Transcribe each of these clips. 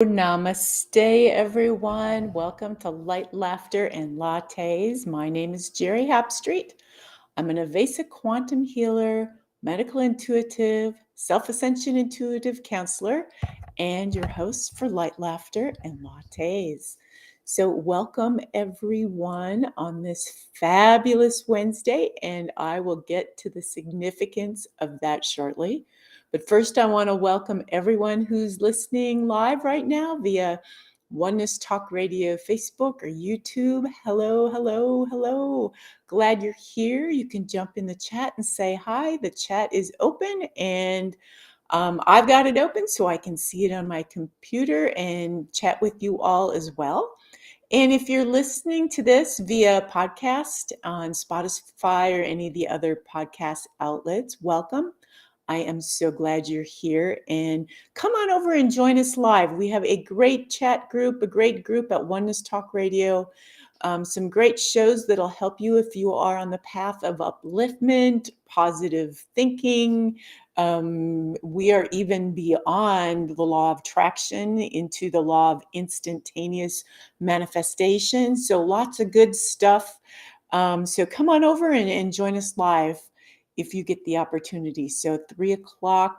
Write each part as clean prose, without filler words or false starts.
Namaste, everyone. Welcome to Light, Laughter, and Lattes. My name is Geri Habstritt. I'm an Avesa quantum healer, medical intuitive, self-ascension intuitive counselor, and your host for Light, Laughter, and Lattes. So welcome, everyone, on this fabulous Wednesday, and I will get to the significance of that shortly. But first, I want to welcome everyone who's listening live right now via Oneness Talk Radio, Facebook, or YouTube. Hello, hello, hello. Glad you're here. You can jump in the chat and say hi. The chat is open, and I've got it open so I can see it on my computer and chat with you all as well. And if you're listening to this via podcast on Spotify or any of the other podcast outlets, welcome. I am so glad you're here, and come on over and join us live. We have a great chat group, a great group at Oneness Talk Radio, some great shows that'll help you if you are on the path of upliftment, positive thinking. We are even beyond the law of attraction into the law of instantaneous manifestation. So lots of good stuff. So come on over and join us live if you get the opportunity. So 3:00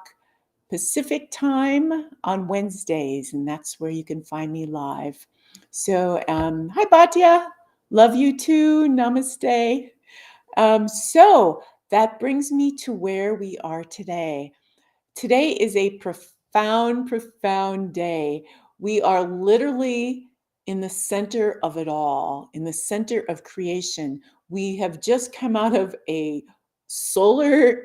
Pacific time on Wednesdays, and that's where you can find me live. So hi, Batya. Love you too. Namaste. So that brings me to where we are today. Today is a profound, profound day. We are literally in the center of it all, in the center of creation. We have just come out of a solar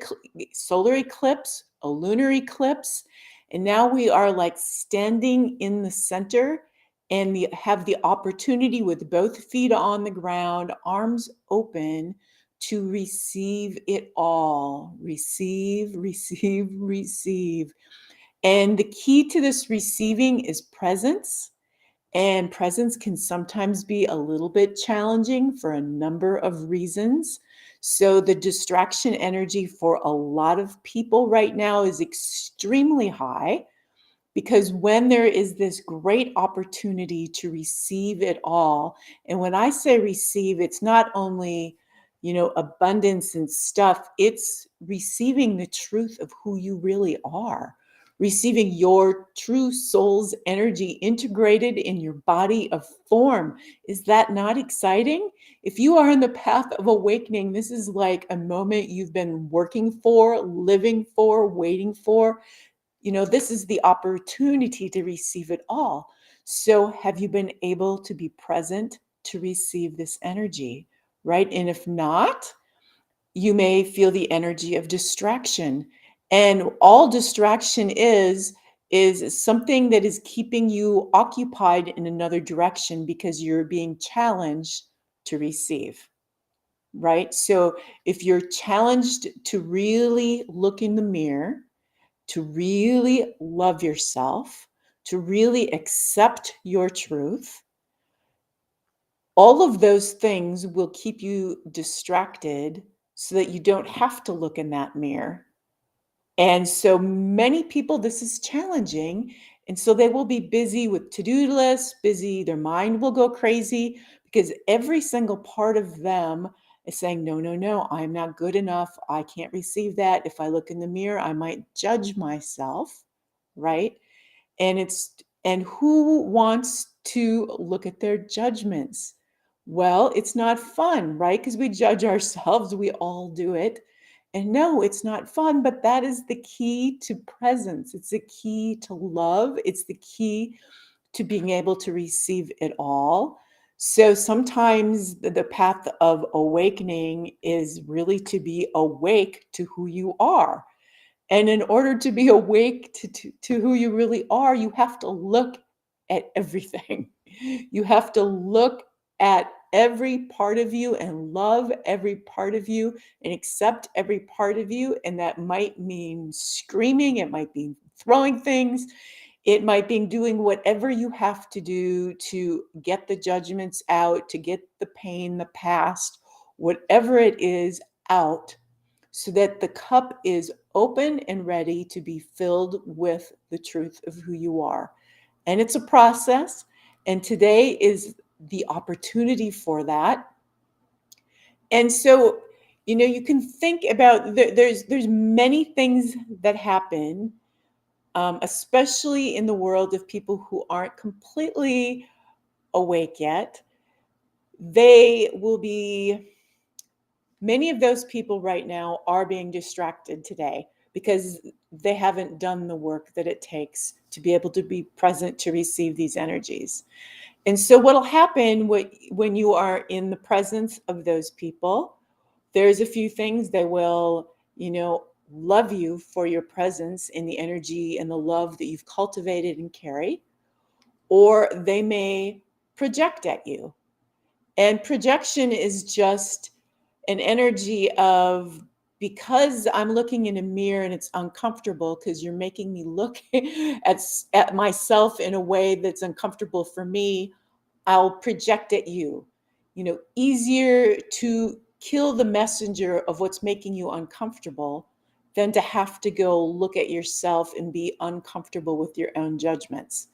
eclipse, a lunar eclipse, and now we are like standing in the center and have the opportunity with both feet on the ground, arms open, to receive it all. Receive, receive, receive. And the key to this receiving is presence. And presence can sometimes be a little bit challenging for a number of reasons. So the distraction energy for a lot of people right now is extremely high, because when there is this great opportunity to receive it all, and when I say receive, it's not only, abundance and stuff, it's receiving the truth of who you really are, receiving your true soul's energy integrated in your body of form. Is that not exciting? If you are on the path of awakening, this is like a moment you've been working for, living for, waiting for. This is the opportunity to receive it all. So have you been able to be present to receive this energy, right? And if not, you may feel the energy of distraction. And all distraction is something that is keeping you occupied in another direction because you're being challenged to receive, right? So if you're challenged to really look in the mirror, to really love yourself, to really accept your truth, all of those things will keep you distracted so that you don't have to look in that mirror. And so many people, this is challenging. And so they will be busy with to-do lists, their mind will go crazy because every single part of them is saying, no, no, no, I'm not good enough. I can't receive that. If I look in the mirror, I might judge myself, right? And who wants to look at their judgments? Well, it's not fun, right? Because we judge ourselves. We all do it. And no, it's not fun, but that is the key to presence. It's the key to love. It's the key to being able to receive it all. So sometimes the path of awakening is really to be awake to who you are. And in order to be awake to who you really are, you have to look at everything. You have to look at every part of you and love every part of you and accept every part of you. And that might mean screaming, it might be throwing things, it might be doing whatever you have to do to get the judgments out, to get the pain, the past, whatever it is out, so that the cup is open and ready to be filled with the truth of who you are. And it's a process. And today is the opportunity for that. And so, you can think about there's many things that happen, especially in the world of people who aren't completely awake yet. They will be Many of those people right now are being distracted today because they haven't done the work that it takes to be able to be present to receive these energies. And so what'll happen when you are in the presence of those people, there's a few things. They will, love you for your presence in the energy and the love that you've cultivated and carry, or they may project at you. And projection is just an energy of, because I'm looking in a mirror and it's uncomfortable because you're making me look at myself in a way that's uncomfortable for me, I'll project at you. Easier to kill the messenger of what's making you uncomfortable than to have to go look at yourself and be uncomfortable with your own judgments.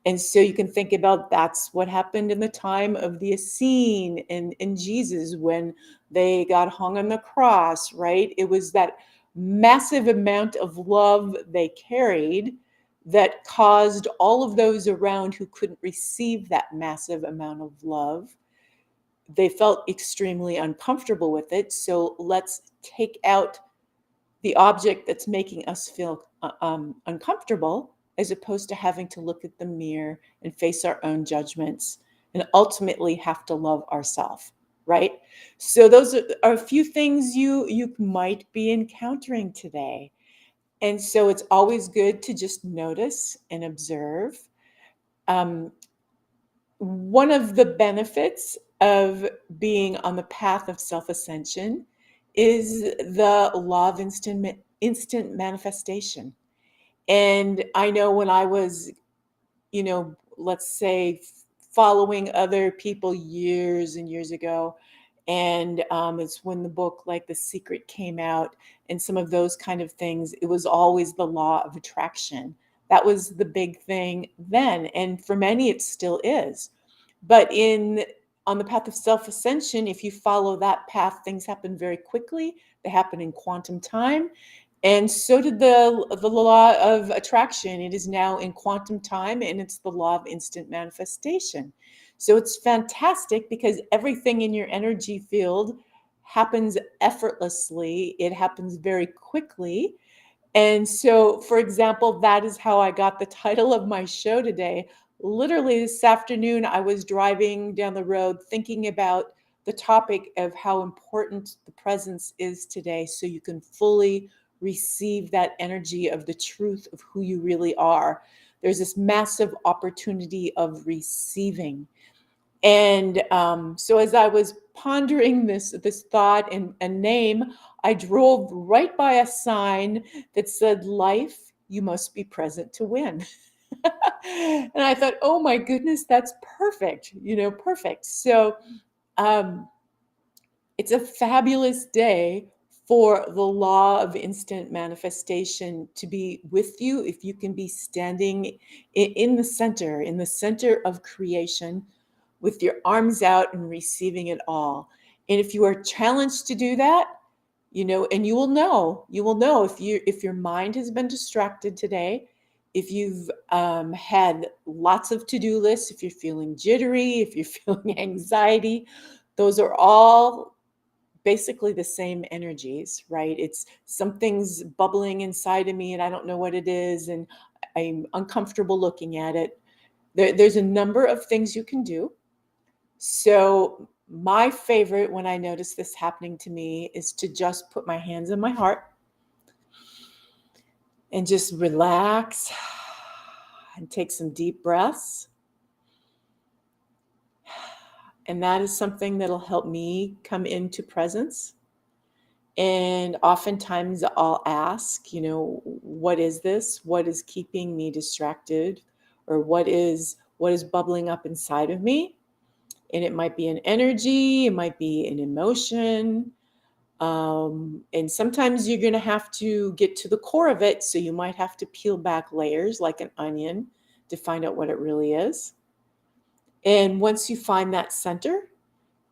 And so you can think about that's what happened in the time of the Essene and Jesus when they got hung on the cross, right? It was that massive amount of love they carried that caused all of those around who couldn't receive that massive amount of love. They felt extremely uncomfortable with it. So let's take out the object that's making us feel uncomfortable, as opposed to having to look at the mirror and face our own judgments and ultimately have to love ourselves, right? So those are a few things you might be encountering today. And so it's always good to just notice and observe. Um, One of the benefits of being on the path of self-ascension is the law of instant manifestation. And I know when I was, let's say, following other people years and years ago, and it's when the book like The Secret came out and some of those kind of things, it was always the law of attraction. That was the big thing then, and for many it still is. But on the path of self-ascension, if you follow that path, things happen very quickly. They happen in quantum time. And so did the law of attraction. It is now in quantum time, and it's the law of instant manifestation. So it's fantastic because everything in your energy field happens effortlessly. It happens very quickly. And so, for example, that is how I got the title of my show today. Literally this afternoon, I was driving down the road thinking about the topic of how important the presence is today, so you can fully receive that energy of the truth of who you really are. There's this massive opportunity of receiving. And so as I was pondering this thought and a name, I drove right by a sign that said, "Life, you must be present to win." And I thought, oh my goodness, that's perfect, perfect. So um, it's a fabulous day for the law of instant manifestation to be with you if you can be standing in the center of creation with your arms out and receiving it all. And if you are challenged to do that, and you will know if your mind has been distracted today, if you've had lots of to-do lists, if you're feeling jittery, if you're feeling anxiety, those are all basically the same energies, right? It's something's bubbling inside of me and I don't know what it is, and I'm uncomfortable looking at it. There's a number of things you can do. So my favorite when I notice this happening to me is to just put my hands on my heart and just relax and take some deep breaths. And that is something that'll help me come into presence. And oftentimes I'll ask, what is this? What is keeping me distracted? Or what is bubbling up inside of me? And it might be an energy, it might be an emotion. And sometimes you're going to have to get to the core of it. So you might have to peel back layers like an onion to find out what it really is. And once you find that center,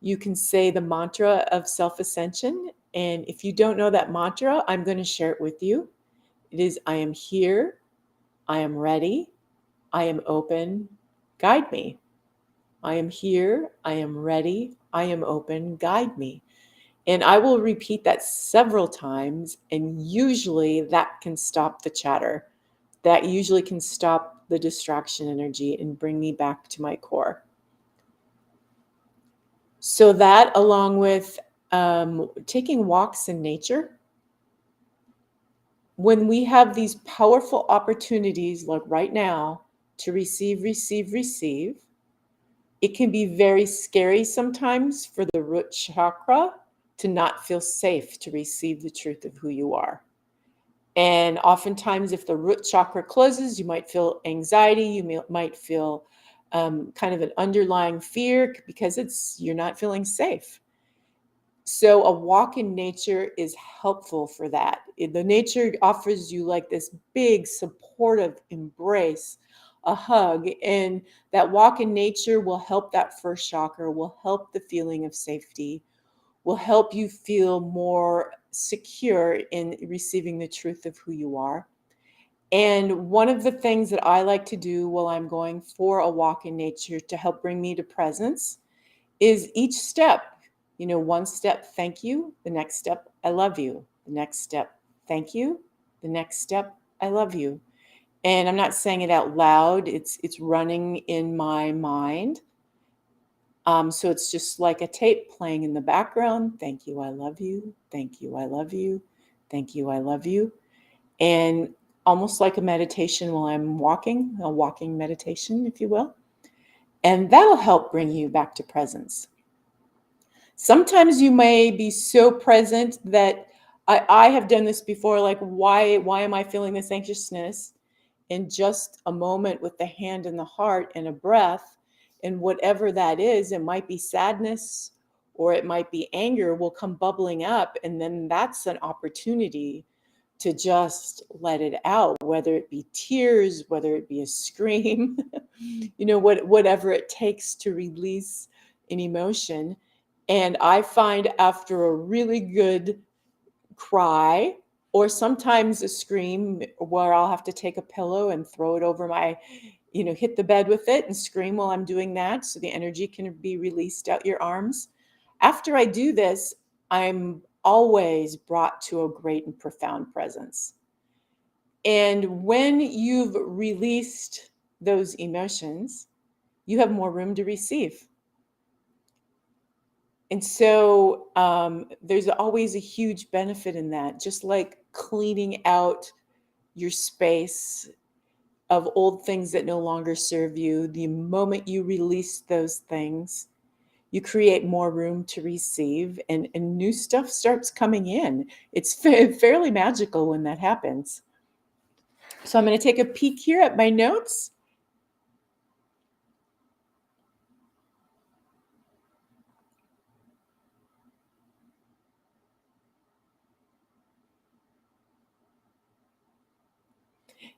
you can say the mantra of self-ascension. And if you don't know that mantra, I'm going to share it with you. It is, I am here, I am ready, I am open, guide me. I am here, I am ready, I am open, guide me. And I will repeat that several times, and usually that can stop the chatter. That usually can stop the distraction energy and bring me back to my core. So that, along with taking walks in nature, when we have these powerful opportunities like right now to receive, it can be very scary sometimes for the root chakra to not feel safe to receive the truth of who you are. And oftentimes, if the root chakra closes, you might feel anxiety, you might feel kind of an underlying fear because you're not feeling safe. So a walk in nature is helpful for that. The nature offers you like this big supportive embrace, a hug, and that walk in nature will help that first chakra, will help the feeling of safety, will help you feel more secure in receiving the truth of who you are. And one of the things that I like to do while I'm going for a walk in nature to help bring me to presence is each step, one step, thank you. The next step, I love you. The next step, thank you. The next step, I love you. And I'm not saying it out loud. It's running in my mind. So it's just like a tape playing in the background. Thank you, I love you. Thank you, I love you. Thank you, I love you. And almost like a meditation while I'm walking, a walking meditation, if you will. And that'll help bring you back to presence. Sometimes you may be so present that I have done this before, like why am I feeling this anxiousness? In just a moment with the hand and the heart and a breath, and whatever that is, it might be sadness or it might be anger, will come bubbling up, and then that's an opportunity to just let it out, whether it be tears, whether it be a scream, whatever it takes to release an emotion. And I find after a really good cry, or sometimes a scream where I'll have to take a pillow and throw it over my, hit the bed with it and scream while I'm doing that so the energy can be released out your arms. After I do this, I'm always brought to a great and profound presence. And when you've released those emotions, you have more room to receive. And so there's always a huge benefit in that, just like cleaning out your space of old things that no longer serve you. The moment you release those things, you create more room to receive, and new stuff starts coming in. It's fairly magical when that happens. So I'm going to take a peek here at my notes.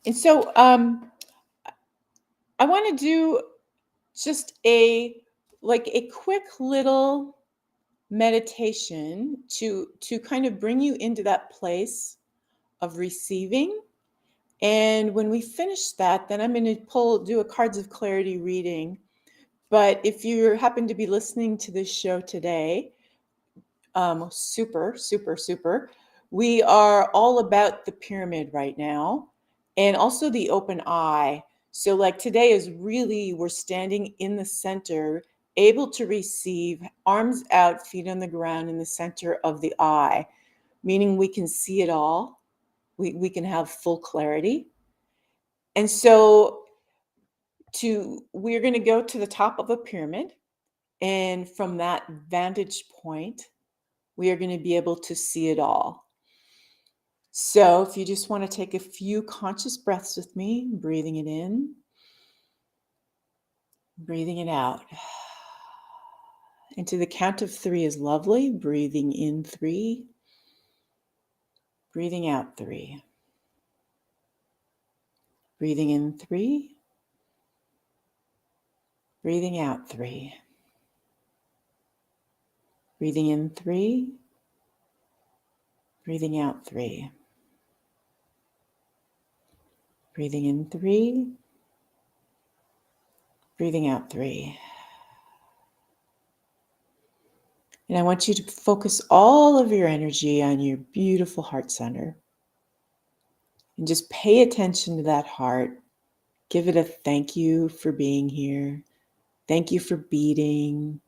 And so I want to do just a quick little meditation to kind of bring you into that place of receiving. And when we finish that, then I'm going to do a cards of clarity reading. But if you happen to be listening to this show today, super, super, super. We are all about the pyramid right now, and also the open eye. So like today is really, we're standing in the center, able to receive, arms out, feet on the ground in the center of the eye, meaning we can see it all. We can have full clarity. And so we're going to go to the top of a pyramid. And from that vantage point, we are going to be able to see it all. So if you just want to take a few conscious breaths with me, breathing it in, breathing it out. And to the count of 3 is lovely. Breathing in 3, breathing out 3. Breathing in 3, Breathing out 3. Breathing in 3. Breathing out 3. Breathing in 3. Breathing out 3. And I want you to focus all of your energy on your beautiful heart center. And just pay attention to that heart. Give it a thank you for being here. Thank you for beating.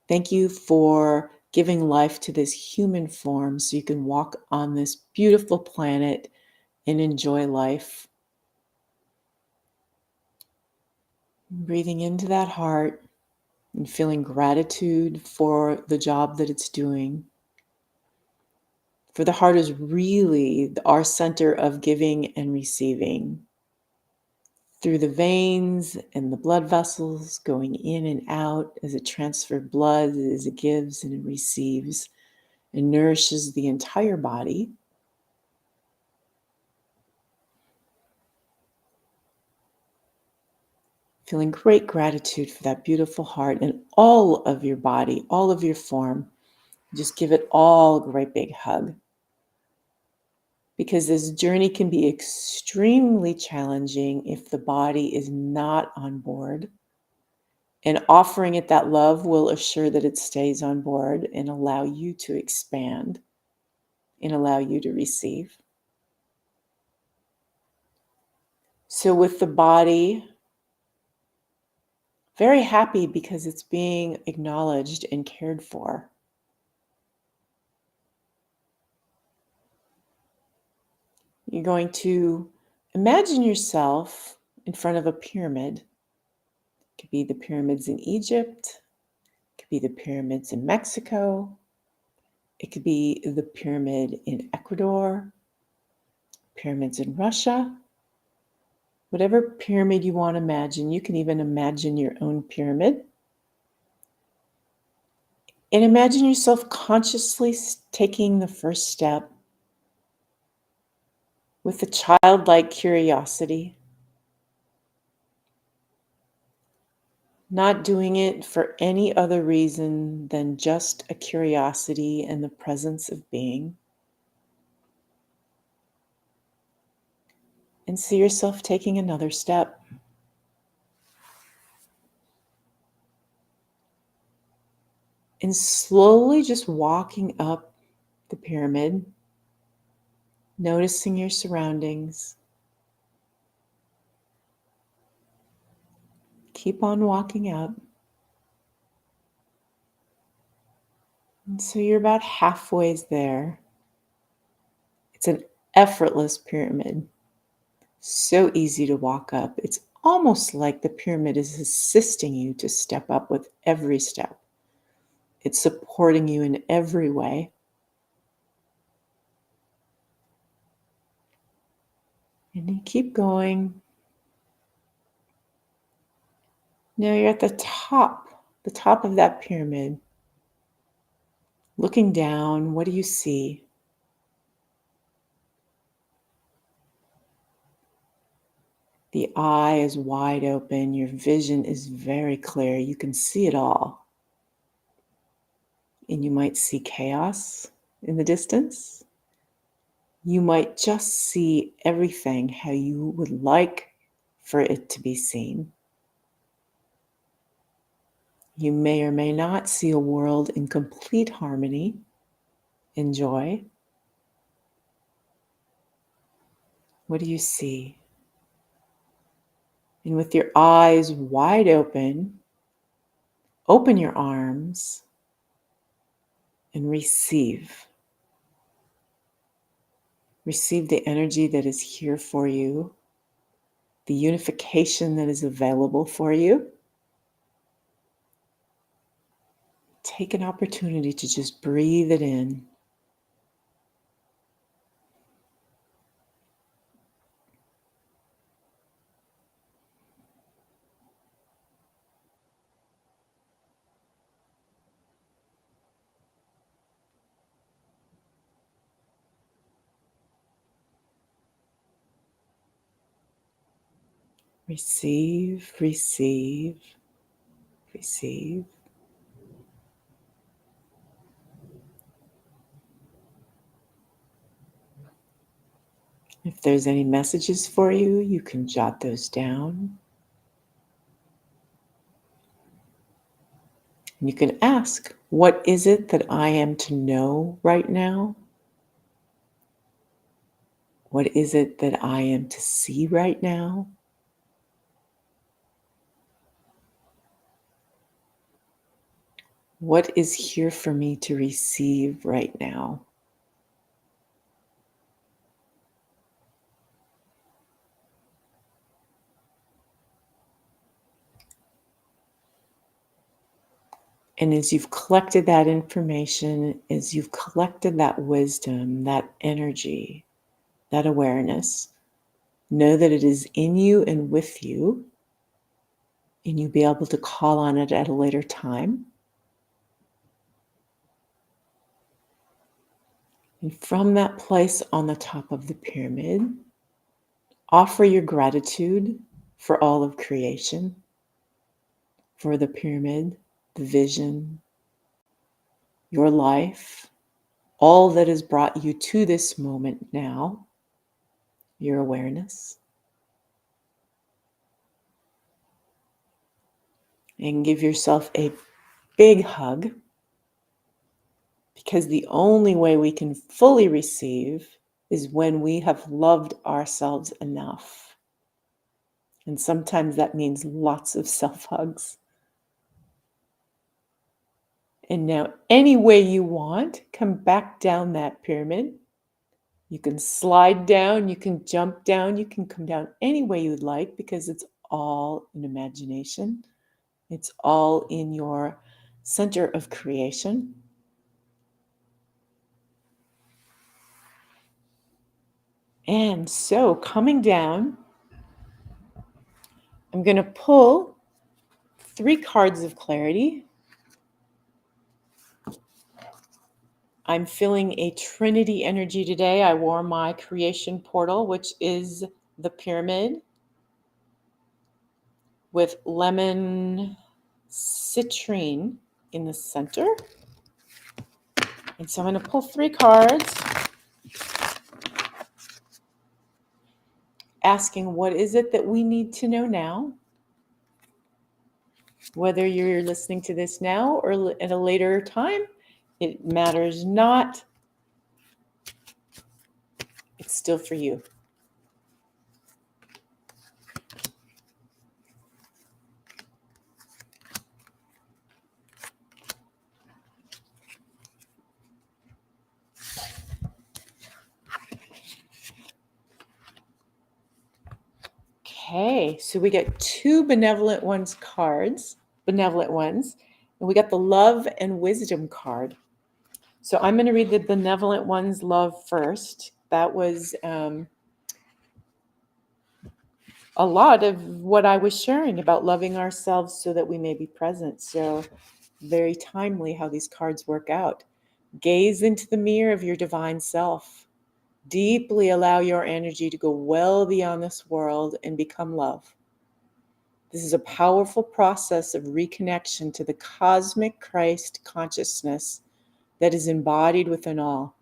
Thank you for giving life to this human form so you can walk on this beautiful planet and enjoy life. Breathing into that heart and feeling gratitude for the job that it's doing. For the heart is really our center of giving and receiving. Through the veins and the blood vessels going in and out as it transfers blood, as it gives and it receives and nourishes the entire body. Feeling great gratitude for that beautiful heart and all of your body, all of your form. Just give it all a great big hug. Because this journey can be extremely challenging if the body is not on board. And offering it that love will assure that it stays on board and allow you to expand and allow you to receive. So with the body, very happy because it's being acknowledged and cared for. You're going to imagine yourself in front of a pyramid. It could be the pyramids in Egypt. It could be the pyramids in Mexico. It could be the pyramid in Ecuador, pyramids in Russia. Whatever pyramid you want to imagine, you can even imagine your own pyramid. And imagine yourself consciously taking the first step with a childlike curiosity, not doing it for any other reason than just a curiosity and the presence of being. And see yourself taking another step. And slowly just walking up the pyramid, noticing your surroundings. Keep on walking up. And so you're about halfway there. It's an effortless pyramid. So easy to walk up. It's almost like the pyramid is assisting you to step up with every step. It's supporting you in every way. And you keep going. Now you're at the top of that pyramid. Looking down, what do you see? The eye is wide open. Your vision is very clear. You can see it all. And you might see chaos in the distance. You might just see everything how you would like for it to be seen. You may or may not see a world in complete harmony and joy. What do you see? And with your eyes wide open your arms and receive. Receive the energy that is here for you, the unification that is available for you. Take an opportunity to just breathe it in. Receive, receive. receive. If there's any messages for you, you can jot those down. You can ask, what is it that I am to know right now? What is it that I am to see right now? What is here for me to receive right now? And as you've collected that information, as you've collected that wisdom, that energy, that awareness, know that it is in you and with you, and you'll be able to call on it at a later time. And from that place on the top of the pyramid, offer your gratitude for all of creation, for the pyramid, the vision, your life, all that has brought you to this moment now, your awareness. And give yourself a big hug, because the only way we can fully receive is when we have loved ourselves enough. And sometimes that means lots of self hugs. And now, any way you want, come back down that pyramid. You can slide down, you can jump down, you can come down any way you'd like, because it's all in imagination. It's all in your center of creation. And so, coming down, I'm going to pull 3 cards of clarity. I'm feeling a Trinity energy today. I wore my creation portal, which is the pyramid with lemon citrine in the center. And so I'm going to pull 3 cards, asking what is it that we need to know now? Whether you're listening to this now or at a later time, it matters not. It's still for you. Okay, so we get 2 benevolent ones cards, and we got the love and wisdom card. So I'm going to read the benevolent one's love first. That was a lot of what I was sharing about loving ourselves so that we may be present. So very timely how these cards work out. Gaze into the mirror of your divine self. Deeply allow your energy to go well beyond this world and become love. This is a powerful process of reconnection to the cosmic Christ consciousness that is embodied within all.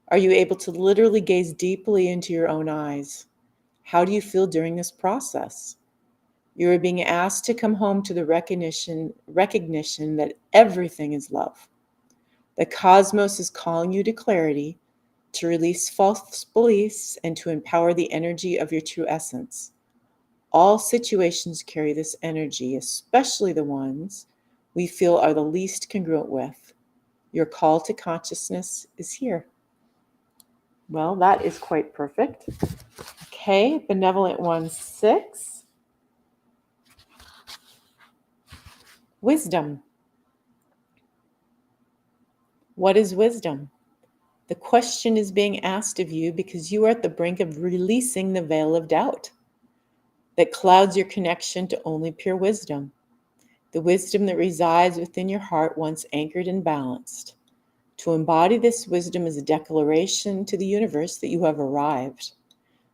Are you able to literally gaze deeply into your own eyes? How do you feel during this process? You are being asked to come home to the recognition that everything is love. The cosmos is calling you to clarity, to release false beliefs, and to empower the energy of your true essence. All situations carry this energy, especially the ones we feel are the least congruent with. Your call to consciousness is here. Well, that is quite perfect. Okay, benevolent one 6. Wisdom. What is wisdom? The question is being asked of you because you are at the brink of releasing the veil of doubt that clouds your connection to only pure wisdom, the wisdom that resides within your heart once anchored and balanced. To embody this wisdom is a declaration to the universe that you have arrived,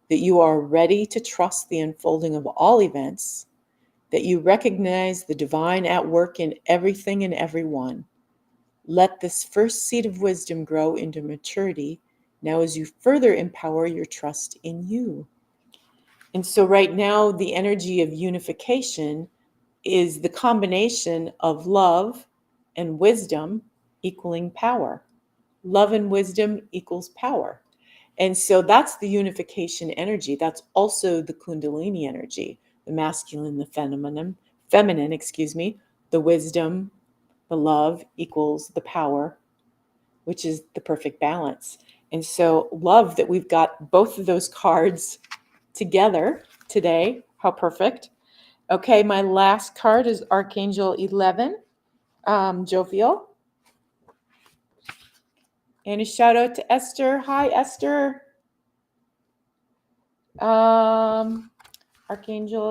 that you are ready to trust the unfolding of all events, that you recognize the divine at work in everything and everyone. Let this first seed of wisdom grow into maturity now as you further empower your trust in you. And so, right now, the energy of unification is the combination of love and wisdom equaling power. Love and wisdom equals power. And so that's the unification energy. That's also the Kundalini energy, the masculine, the feminine, the wisdom, the love equals the power, which is the perfect balance. And so, love that we've got both of those cards together today. How perfect. Okay, my last card is Archangel 11, Jovial. And a shout out to Esther. Hi, Esther. Archangel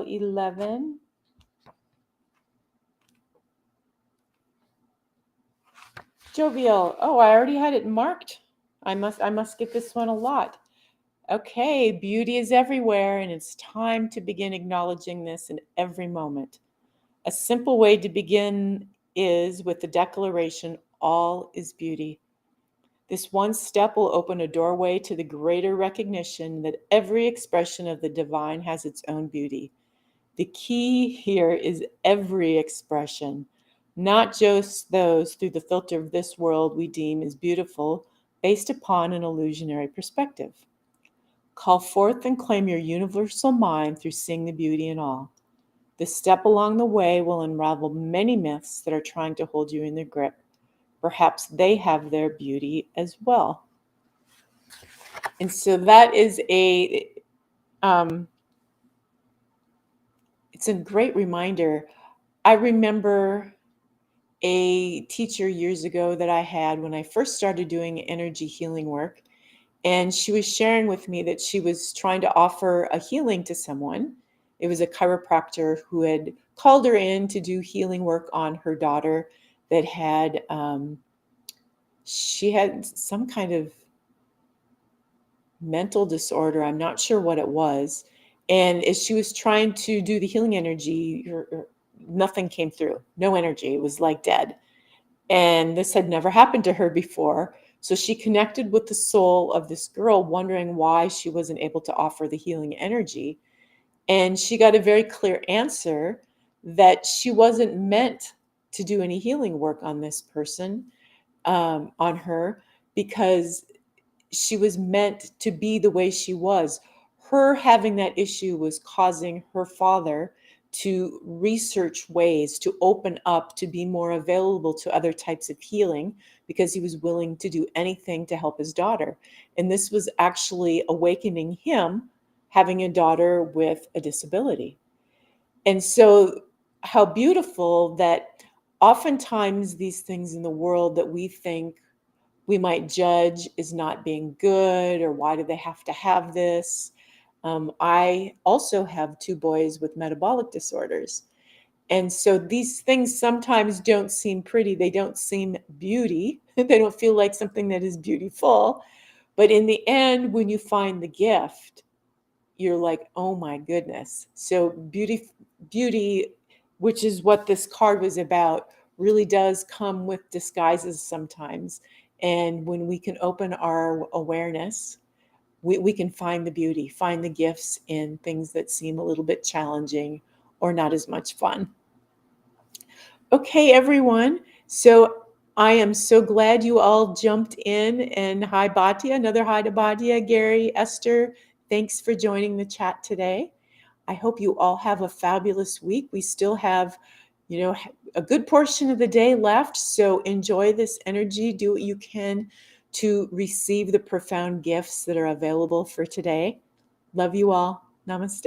11. Jovial. Oh, I already had it marked. I must get this one a lot. Okay, beauty is everywhere, and it's time to begin acknowledging this in every moment. A simple way to begin is with the declaration, all is beauty. This one step will open a doorway to the greater recognition that every expression of the divine has its own beauty. The key here is every expression, not just those through the filter of this world we deem as beautiful based upon an illusionary perspective. Call forth and claim your universal mind through seeing the beauty in all. This step along the way will unravel many myths that are trying to hold you in their grip. Perhaps they have their beauty as well. And so that is it's a great reminder. I remember a teacher years ago that I had when I first started doing energy healing work. And she was sharing with me that she was trying to offer a healing to someone. It was a chiropractor who had called her in to do healing work on her daughter that had, she had some kind of mental disorder. I'm not sure what it was. And as she was trying to do the healing energy, nothing came through, no energy. It was like dead. And this had never happened to her before. So she connected with the soul of this girl, wondering why she wasn't able to offer the healing energy. And she got a very clear answer that she wasn't meant to do any healing work on this person, on her, because she was meant to be the way she was. Her having that issue was causing her father to research ways to open up, to be more available to other types of healing, because he was willing to do anything to help his daughter. And this was actually awakening him, having a daughter with a disability. And so, how beautiful that oftentimes these things in the world that we think we might judge as not being good, or why do they have to have this? I also have two boys with metabolic disorders. And so these things sometimes don't seem pretty. They don't seem beauty. They don't feel like something that is beautiful. But in the end, when you find the gift, you're like, oh my goodness. So beauty, which is what this card was about, really does come with disguises sometimes. And when we can open our awareness, we can find the beauty, find the gifts in things that seem a little bit challenging or not as much fun. Okay, everyone. So I am so glad you all jumped in. And hi, Batia. Another hi to Batia, Geri, Esther. Thanks for joining the chat today. I hope you all have a fabulous week. We still have, a good portion of the day left. So enjoy this energy. Do what you can to receive the profound gifts that are available for today. Love you all. Namaste.